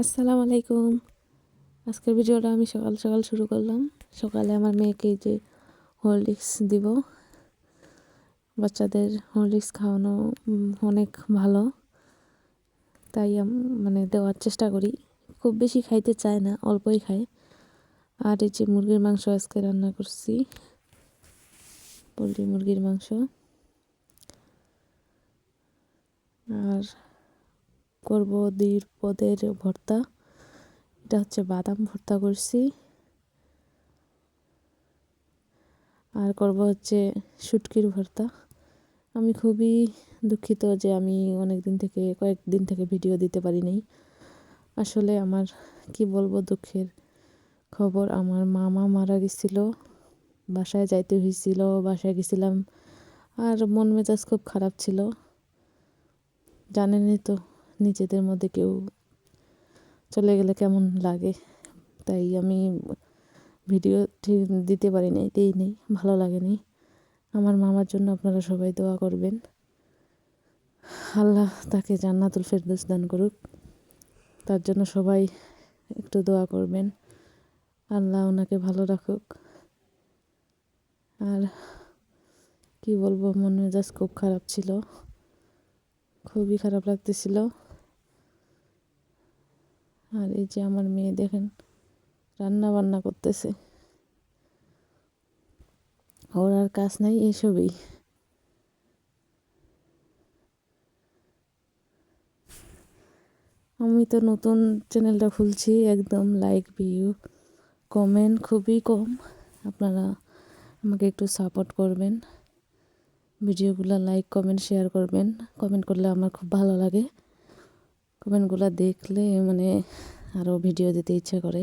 আসসালামু আলাইকুম। আজকের ভিডিওটা আমি সকাল সকাল শুরু করলাম। সকালে আমার মেয়েকে যে হরলিক্স দিব। বাচ্চাদের হরলিক্স খাওয়ানো অনেক ভালো, তাই মানে দেওয়ার চেষ্টা করি। খুব বেশি খাইতে চায় না, অল্পই খায়। আর এই যে মুরগির মাংস আজকে রান্না করছি, পোলট্রি মুরগির মাংস। আর করব পদের ভর্তা। এটা হচ্ছে বাদাম ভর্তা করছি। আর করব হচ্ছে শুটকির ভর্তা। আমি খুবই দুঃখিত যে আমি কয়েকদিন থেকে ভিডিও দিতে পারি নাই। আসলে আমার কি বলবো, দুঃখের খবর, আমার মামা মারা গেছিল, বাসায় যাইতে হয়েছিল, বাসায় গেছিলাম। আর মন মেজাজ খুব খারাপ ছিল, জানেনই তো নিজেদের মধ্যে কেউ চলে গেলে কেমন লাগে। তাই আমি ভিডিও ঠিক দিতে পারি নাই, দিই নেই, ভালো লাগেনি। আমার মামার জন্য আপনারা সবাই দোয়া করবেন, আল্লাহ তাকে জান্নাতুল ফেরদৌস দান করুক। তার জন্য সবাই একটু দোয়া করবেন, আল্লাহ ওনাকে ভালো রাখুক। আর কি বলবো, মন মেজাজ খুব খারাপ ছিল, খুবই খারাপ লাগতেছিল। আর এই যে আমার মেয়ে দেখেন রান্না বান্না করতেছে, ওর আর কাজ নাই এসবই। আমি তো নতুন চ্যানেলটা খুলছি, একদম লাইক ভিউ কমেন্ট খুবই কম। আপনারা আমাকে একটু সাপোর্ট করবেন, ভিডিওগুলো লাইক কমেন্ট শেয়ার করবেন। কমেন্ট করলে আমার খুব ভালো লাগে, কমেন্টগুলো দেখলে মানে আরও ভিডিও দিতে ইচ্ছা করে।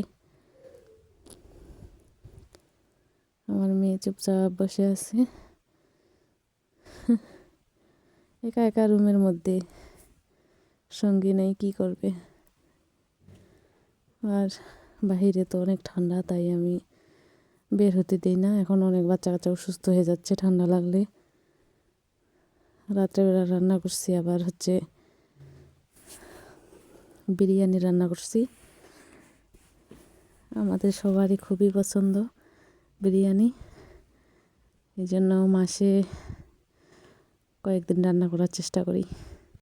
আমার মেয়ে চুপচাপ বসে আছে একা একা রুমের মধ্যে, সঙ্গী নেই, কি করবে। আর বাহিরে তো অনেক ঠান্ডা, তাই আমি বের হতে দিই না। এখন অনেক বাচ্চা কাচ্চা অসুস্থ হয়ে যাচ্ছে ঠান্ডা লাগলে। রাত্রেবেলা রান্না করছি, আবার হচ্ছে বিরিয়ানি রান্না করছি। আমাদের সবারই খুবই পছন্দ বিরিয়ানি, এই জন্য মাসে কয়েকদিন রান্না করার চেষ্টা করি।